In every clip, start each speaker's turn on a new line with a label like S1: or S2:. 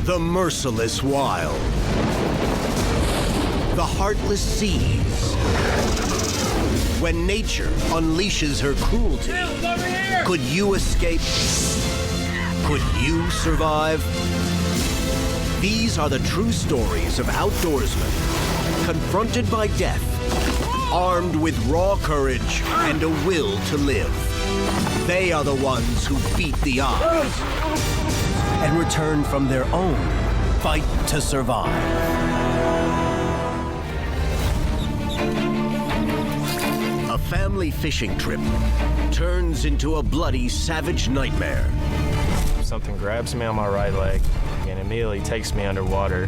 S1: The merciless wild. The heartless seas. When nature unleashes her cruelty, could you escape? Could you survive? These are the true stories of outdoorsmen confronted by death, armed with raw courage and a will to live. They are the ones who beat the odds and return from their own fight to survive. A family fishing trip turns into a bloody, savage nightmare.
S2: Something grabs me on my right leg and immediately takes me underwater.
S1: A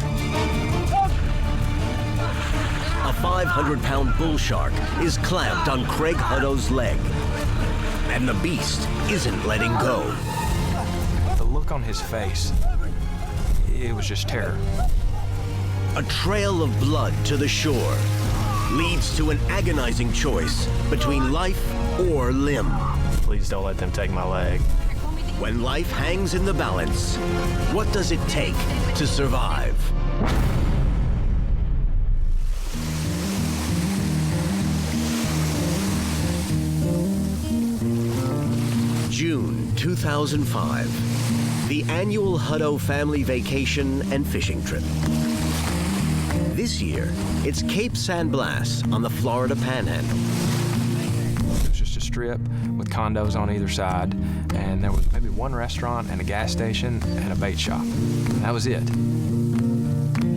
S1: 500-pound bull shark is clamped on Craig Hutto's leg, and the beast isn't letting go.
S3: The look on his face, it was just terror.
S1: A trail of blood to the shore leads to an agonizing choice between life or limb.
S2: Please don't let them take my leg.
S1: When life hangs in the balance, what does it take to survive? June 2005, the annual Hutto family vacation and fishing trip. This year, it's Cape San Blas on the Florida Panhandle.
S3: It was just a strip with condos on either side, and there was maybe one restaurant and a gas station and a bait shop. And that was it.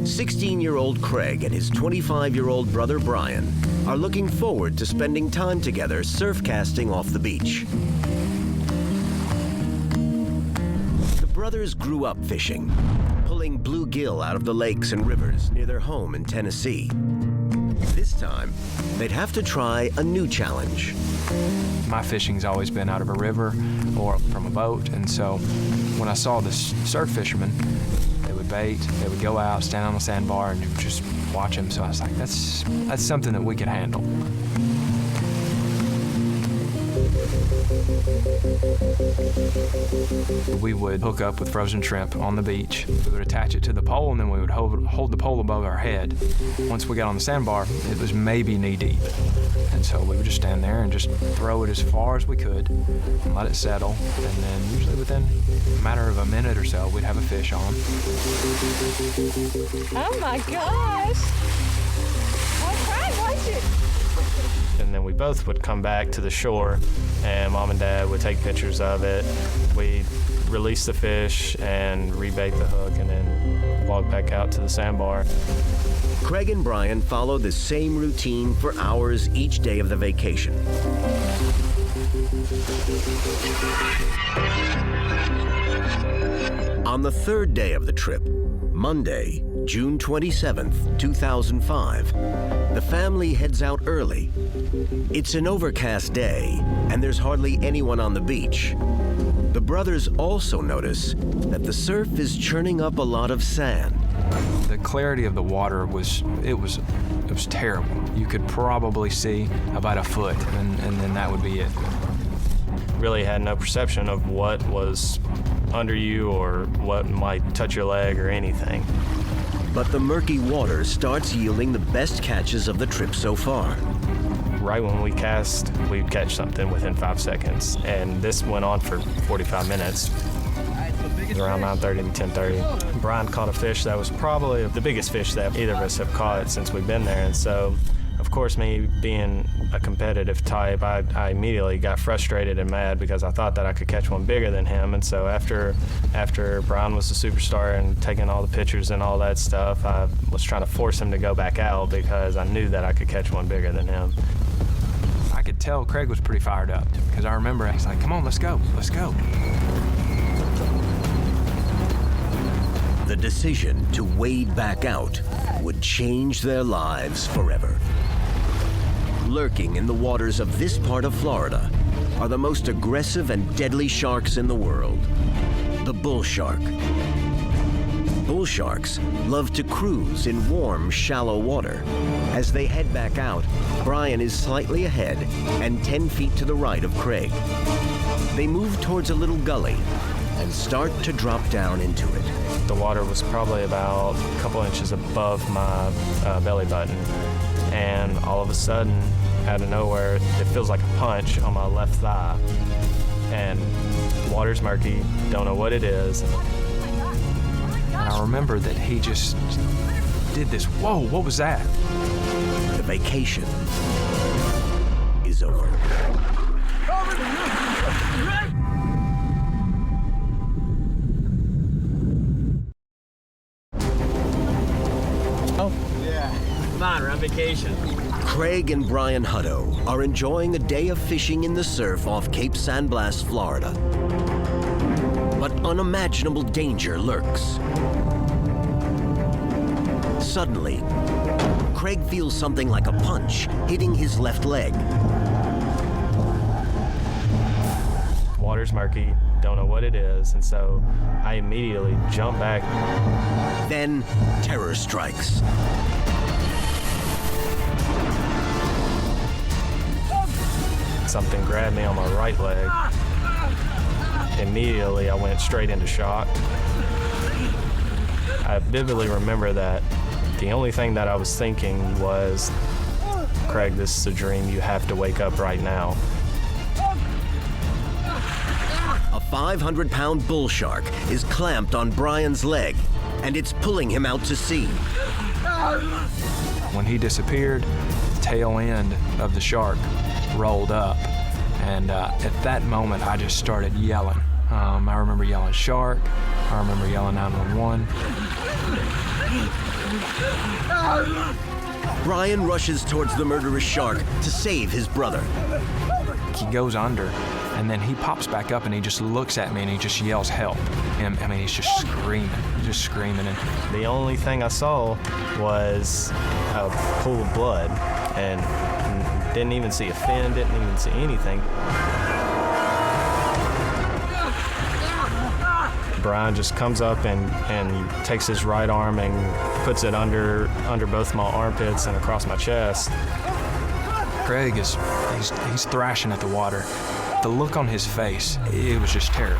S1: 16-year-old Craig and his 25-year-old brother Brian are looking forward to spending time together surf casting off the beach. The brothers grew up fishing, pulling bluegill out of the lakes and rivers near their home in Tennessee. This time, they'd have to try a new challenge.
S3: My fishing's always been out of a river or from a boat, and so when I saw this surf fisherman, they would bait, they would go out, stand on the sandbar, and just watch them. So I was like, that's something that we could handle. We would hook up with frozen shrimp on the beach. We would attach it to the pole, and then we would hold the pole above our head. Once we got on the sandbar, it was maybe knee-deep. And so we would just stand there and just throw it as far as we could and let it settle. And then usually within a matter of a minute or so, we'd have a fish on.
S4: Oh my gosh! Oh, Craig, watch it!
S2: And then we both would come back to the shore, and Mom and Dad would take pictures of it. We'd release the fish and rebait the hook, and then walk back out to the sandbar.
S1: Craig and Brian followed the same routine for hours each day of the vacation. On the third day of the trip, Monday, June 27th, 2005, the family heads out early. It's an overcast day, and there's hardly anyone on the beach. The brothers also notice that the surf is churning up a lot of sand.
S3: The clarity of the water was terrible. You could probably see about a foot, and then that would be it.
S2: Really had no perception of what was under you or what might touch your leg or anything.
S1: But the murky water starts yielding the best catches of the trip so far.
S2: Right when we cast, we'd catch something within 5 seconds. And this went on for 45 minutes. Around 9:30 to 10:30. Brian caught a fish that was probably the biggest fish that either of us have caught since we've been there. And so, of course, me being a competitive type, I immediately got frustrated and mad because I thought that I could catch one bigger than him. And so after Brian was the superstar and taking all the pictures and all that stuff, I was trying to force him to go back out because I knew that I could catch one bigger than him.
S3: I could tell Craig was pretty fired up because I remember he's like, come on, let's go, let's go.
S1: The decision to wade back out would change their lives forever. Lurking in the waters of this part of Florida are the most aggressive and deadly sharks in the world, the bull shark. Bull sharks love to cruise in warm, shallow water. As they head back out, Brian is slightly ahead and 10 feet to the right of Craig. They move towards a little gully, and start to drop down into it.
S2: The water was probably about a couple inches above my belly button, and all of a sudden, out of nowhere, it feels like a punch on my left thigh, and water's murky, don't know what it is.
S3: And I remember that he just did this. Whoa, what was that?
S1: The vacation is over.
S5: Come on, we're on vacation.
S1: Craig and Brian Hutto are enjoying a day of fishing in the surf off Cape San Blas, Florida. But unimaginable danger lurks. Suddenly, Craig feels something like a punch hitting his left leg.
S2: Water's murky, don't know what it is, and so I immediately jump back.
S1: Then, terror strikes.
S2: Something grabbed me on my right leg. Immediately, I went straight into shock. I vividly remember that the only thing that I was thinking was, Craig, this is a dream. You have to wake up right now.
S1: A 500-pound bull shark is clamped on Brian's leg, and it's pulling him out to sea.
S3: When he disappeared, the tail end of the shark rolled up, and at that moment I just started yelling. I remember yelling shark, I remember yelling 911.
S1: Brian rushes towards the murderous shark to save his brother.
S3: He goes under, and then he pops back up and he just looks at me and he just yells help. And I mean, he's just screaming. And
S2: The only thing I saw was a pool of blood, and didn't even see a fin, didn't even see anything. Brian just comes up and takes his right arm and puts it under both my armpits and across my chest.
S3: Craig he's thrashing at the water. The look on his face, it was just terror.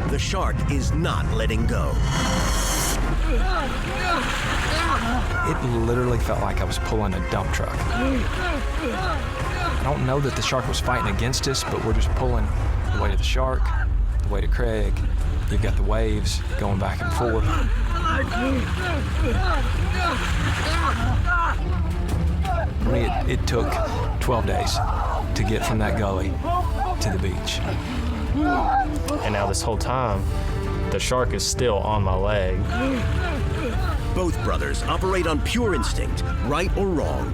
S1: The shark is not letting go.
S3: It literally felt like I was pulling a dump truck. I don't know that the shark was fighting against us, but we're just pulling the weight of the shark, the weight of Craig. You've got the waves going back and forth. For me, it took 12 days to get from that gully to the beach.
S2: And now this whole time, the shark is still on my leg.
S1: Both brothers operate on pure instinct, right or wrong.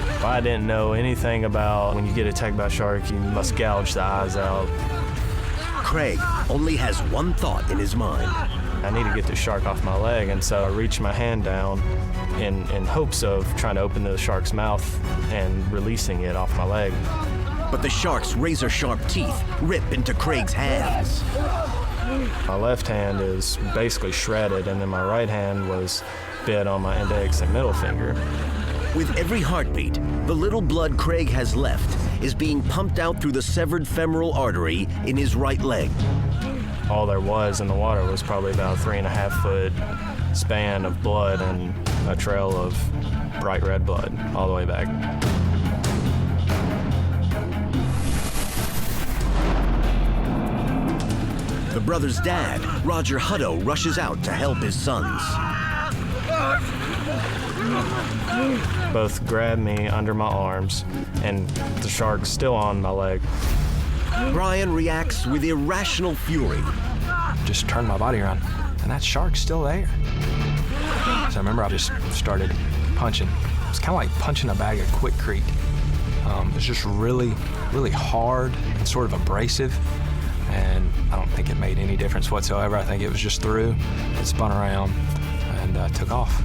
S2: If I didn't know anything about when you get attacked by a shark, you must gouge the eyes out.
S1: Craig only has one thought in his mind.
S2: I need to get the shark off my leg, and so I reach my hand down in hopes of trying to open the shark's mouth and releasing it off my leg.
S1: But the shark's razor-sharp teeth rip into Craig's hands.
S2: My left hand is basically shredded, and then my right hand was bit on my index and middle finger.
S1: With every heartbeat, the little blood Craig has left is being pumped out through the severed femoral artery in his right leg.
S2: All there was in the water was probably about a 3.5-foot span of blood and a trail of bright red blood all the way back.
S1: The brother's dad, Roger Hutto, rushes out to help his sons.
S2: Both grabbed me under my arms, and the shark's still on my leg.
S1: Brian reacts with irrational fury.
S3: Just turned my body around, and that shark's still there. So I remember I just started punching. It was kind of like punching a bag of Quickcrete. It was just really, really hard and sort of abrasive, and I don't think it made any difference whatsoever. I think it was just through, it spun around, and took off.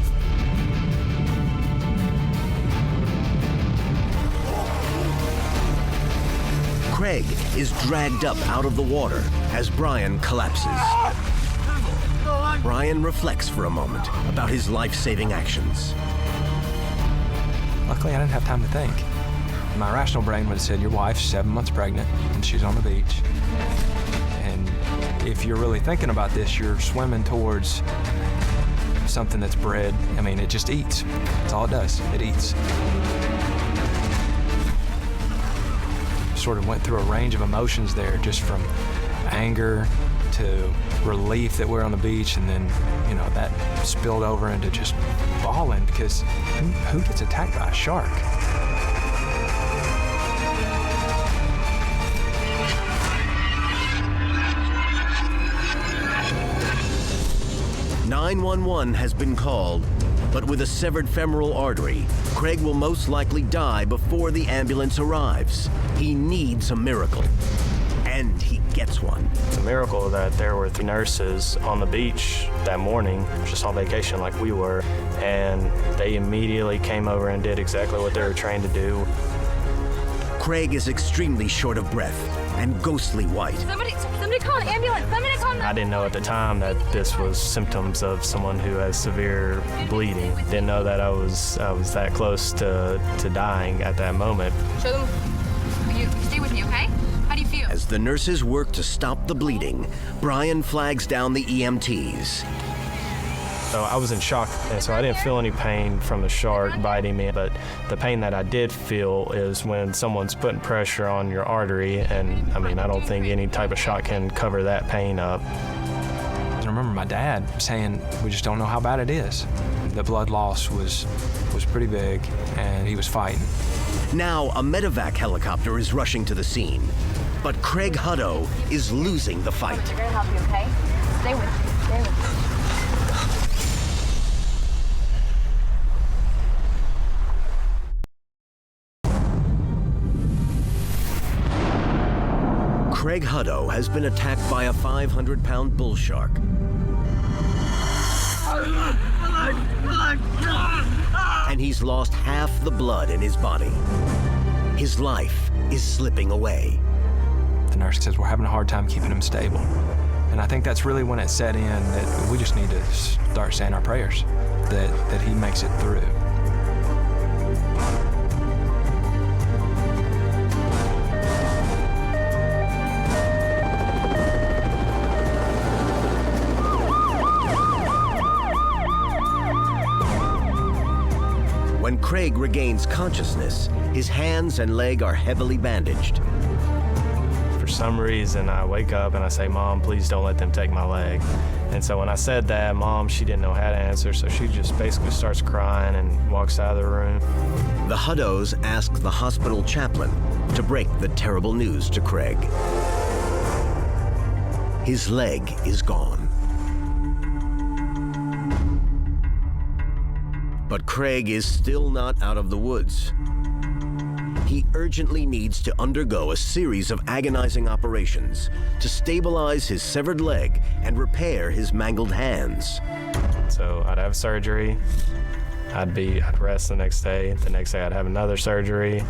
S1: Craig is dragged up out of the water as Brian collapses. Brian reflects for a moment about his life-saving actions.
S3: Luckily, I didn't have time to think. My rational brain would have said, your wife's 7 months pregnant and she's on the beach. And if you're really thinking about this, you're swimming towards something that's bred. I mean, it just eats. That's all it does. It eats. Sort of went through a range of emotions there, just from anger to relief that we're on the beach, and then, you know, that spilled over into just bawling, because who gets attacked by a shark?
S1: "911 has been called, but with a severed femoral artery, Craig will most likely die before the ambulance arrives. He needs a miracle, and he gets one.
S2: It's a miracle that there were 3 nurses on the beach that morning, just on vacation like we were, and they immediately came over and did exactly what they were trained to do.
S1: Craig is extremely short of breath and ghostly white.
S4: Somebody call an ambulance. Somebody call
S2: I didn't know at the time that this was symptoms of someone who has severe bleeding. Didn't know that I was that close to dying at that moment.
S4: Show them. You stay with me, okay? How do you feel?
S1: As the nurses work to stop the bleeding, Brian flags down the EMTs.
S2: So I was in shock, and so I didn't feel any pain from the shark biting me, but the pain that I did feel is when someone's putting pressure on your artery, and I mean, I don't think any type of shot can cover that pain up.
S3: I remember my dad saying, we just don't know how bad it is. The blood loss was pretty big, and he was fighting.
S1: Now, a medevac helicopter is rushing to the scene, but Craig Hutto is losing the fight.
S4: They're gonna help you, okay? Stay with me. Stay with me.
S1: Craig Hutto has been attacked by a 500-pound bull shark. And he's lost half the blood in his body. His life is slipping away.
S3: The nurse says we're having a hard time keeping him stable. And I think that's really when it set in that we just need to start saying our prayers, that he makes it through.
S1: When Craig regains consciousness, his hands and leg are heavily bandaged.
S2: For some reason, I wake up and I say, "Mom, please don't let them take my leg." And so when I said that, Mom, she didn't know how to answer, so she just basically starts crying and walks out of the room.
S1: The Huttos ask the hospital chaplain to break the terrible news to Craig. His leg is gone. But Craig is still not out of the woods. He urgently needs to undergo a series of agonizing operations to stabilize his severed leg and repair his mangled hands.
S2: So I'd have surgery, I'd rest the next day. The next day I'd have another surgery.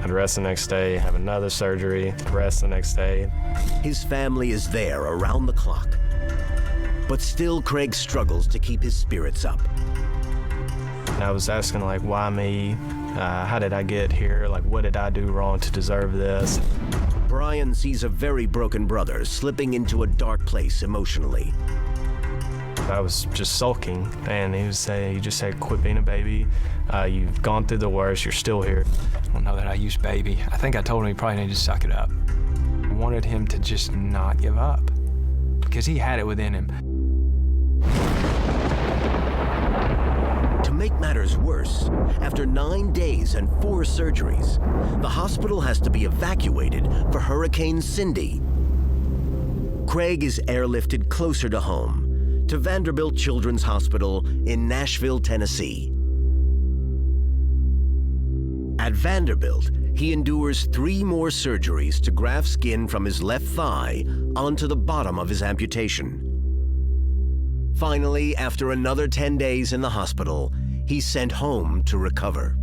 S2: I'd rest the next day, have another surgery, rest the next day.
S1: His family is there around the clock. But still Craig struggles to keep his spirits up.
S2: And I was asking, like, why me? How did I get here? Like, what did I do wrong to deserve this?
S1: Brian sees a very broken brother slipping into a dark place emotionally.
S2: I was just sulking, and he just said, "Quit being a baby. You've gone through the worst. You're still here."
S3: I don't know that I used baby. I think I told him he probably needed to suck it up. I wanted him to just not give up, because he had it within him.
S1: To make matters worse, after 9 days and 4 surgeries, the hospital has to be evacuated for Hurricane Cindy. Craig is airlifted closer to home, to Vanderbilt Children's Hospital in Nashville, Tennessee. At Vanderbilt, he endures 3 more surgeries to graft skin from his left thigh onto the bottom of his amputation. Finally, after another 10 days in the hospital, he's sent home to recover.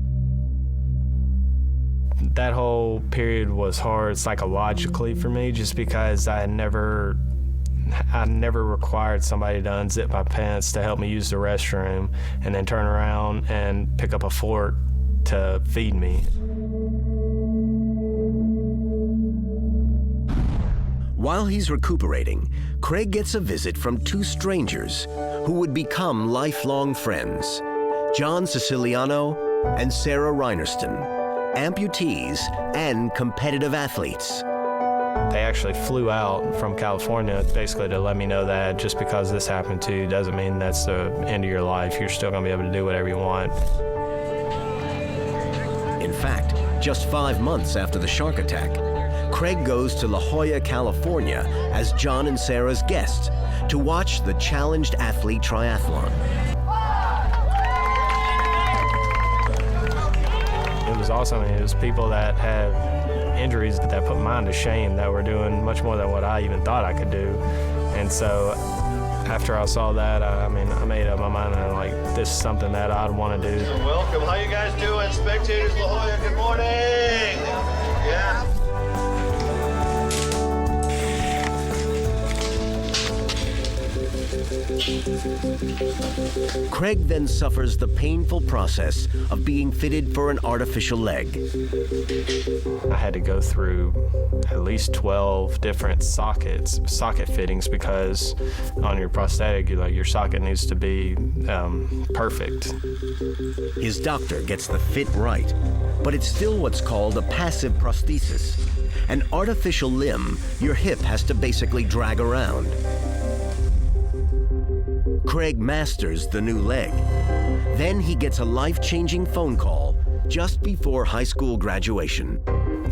S2: That whole period was hard psychologically for me, just because I never required somebody to unzip my pants to help me use the restroom and then turn around and pick up a fork to feed me.
S1: While he's recuperating, Craig gets a visit from two strangers who would become lifelong friends, John Siciliano and Sarah Reinerston, amputees and competitive athletes.
S2: They actually flew out from California basically to let me know that just because this happened to you doesn't mean that's the end of your life. You're still gonna be able to do whatever you want.
S1: In fact, just 5 months after the shark attack, Craig goes to La Jolla, California as John and Sarah's guest to watch the Challenged Athlete Triathlon.
S2: It was awesome. It was people that had injuries that put mine to shame, that were doing much more than what I even thought I could do. And so after I saw that, I made up my mind, and like, this is something that I'd want to do.
S6: Welcome. How you guys doing? Spectators, La Jolla, good morning. Yeah.
S1: Craig then suffers the painful process of being fitted for an artificial leg.
S2: I had to go through at least 12 different socket fittings, because on your prosthetic, your socket needs to be perfect.
S1: His doctor gets the fit right, but it's still what's called a passive prosthesis, an artificial limb your hip has to basically drag around. Craig masters the new leg. Then he gets a life-changing phone call just before high school graduation.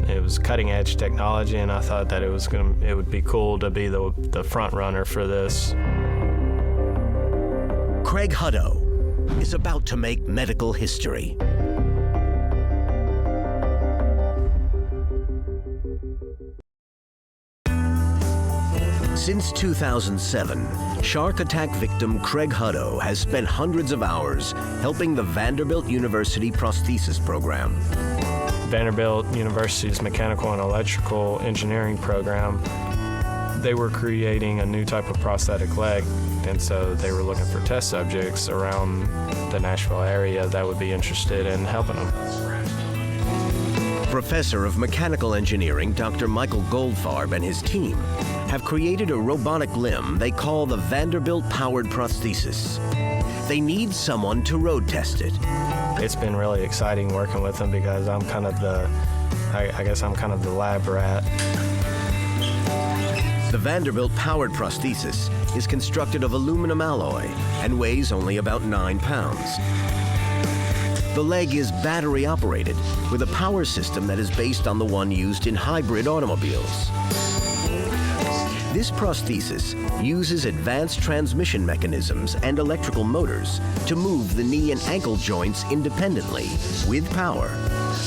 S2: It was cutting-edge technology, and I thought that it would be cool to be the front runner for this.
S1: Craig Hutto is about to make medical history. Since 2007, shark attack victim Craig Hutto has spent hundreds of hours helping the Vanderbilt University prosthesis program.
S2: Vanderbilt University's mechanical and electrical engineering program, they were creating a new type of prosthetic leg, and so they were looking for test subjects around the Nashville area that would be interested in helping them.
S1: Professor of Mechanical Engineering Dr. Michael Goldfarb and his team have created a robotic limb they call the Vanderbilt Powered Prosthesis. They need someone to road test it.
S2: It's been really exciting working with them, because I'm kind of the lab rat.
S1: The Vanderbilt Powered Prosthesis is constructed of aluminum alloy and weighs only about 9 pounds. The leg is battery operated with a power system that is based on the one used in hybrid automobiles. This prosthesis uses advanced transmission mechanisms and electrical motors to move the knee and ankle joints independently with power,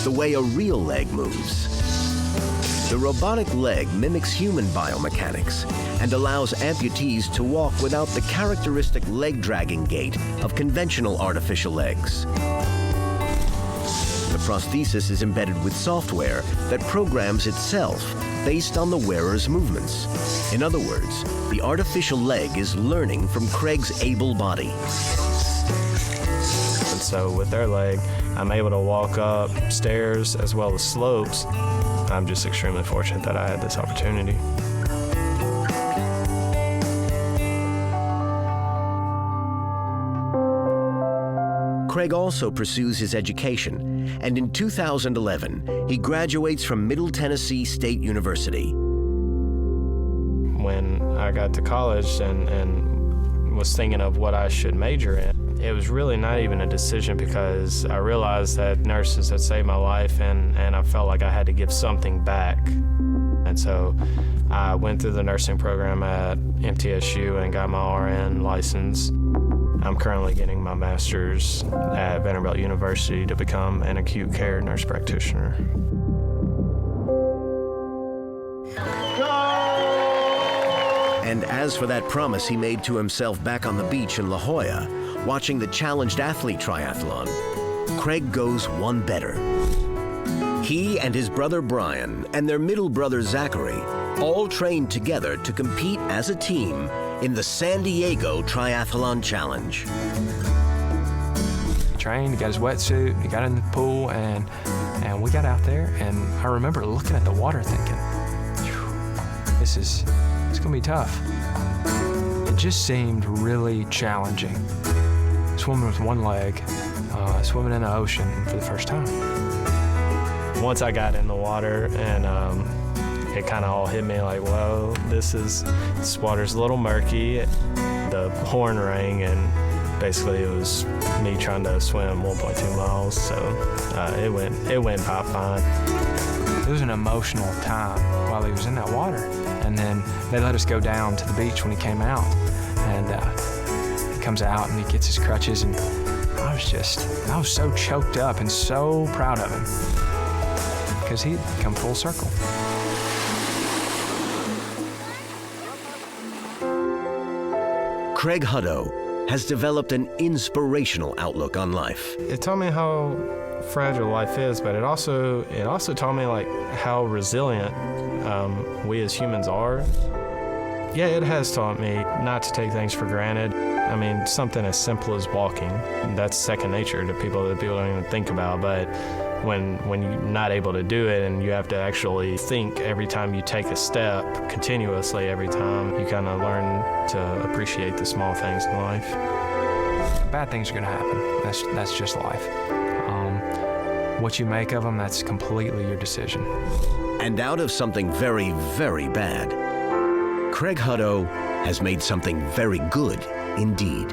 S1: the way a real leg moves. The robotic leg mimics human biomechanics and allows amputees to walk without the characteristic leg-dragging gait of conventional artificial legs. The prosthesis is embedded with software that programs itself based on the wearer's movements. In other words, the artificial leg is learning from Craig's able body.
S2: And so with their leg, I'm able to walk up stairs as well as slopes. I'm just extremely fortunate that I had this opportunity.
S1: Craig also pursues his education, and in 2011, he graduates from Middle Tennessee State University.
S2: When I got to college and was thinking of what I should major in, it was really not even a decision, because I realized that nurses had saved my life, and I felt like I had to give something back. And so I went through the nursing program at MTSU and got my RN license. I'm currently getting my master's at Vanderbilt University to become an acute care nurse practitioner.
S1: And as for that promise he made to himself back on the beach in La Jolla, watching the Challenged Athlete Triathlon, Craig goes one better. He and his brother Brian and their middle brother Zachary all trained together to compete as a team in the San Diego Triathlon Challenge.
S3: He trained, he got his wetsuit, he got in the pool, and we got out there, and I remember looking at the water thinking, it's gonna be tough. It just seemed really challenging. Swimming with one leg, swimming in the ocean for the first time.
S2: Once I got in the water and it kind of all hit me like, whoa, this water's a little murky. The horn rang and basically it was me trying to swim 1.2 miles, so it went about fine.
S3: It was an emotional time while he was in that water. And then they let us go down to the beach when he came out. And he comes out and he gets his crutches, and I was so choked up and so proud of him because he'd come full circle.
S1: Craig Hutto has developed an inspirational outlook on life.
S2: It taught me how fragile life is, but it also taught me like how resilient we as humans are. Yeah, it has taught me not to take things for granted. I mean, something as simple as walking, that's second nature to people that people don't even think about, but when you're not able to do it and you have to actually think every time you take a step, continuously every time, you kind of learn to appreciate the small things in life.
S3: Bad things are gonna happen. That's just life. What you make of them, that's completely your decision.
S1: And out of something very, very bad, Craig Hutto has made something very good indeed.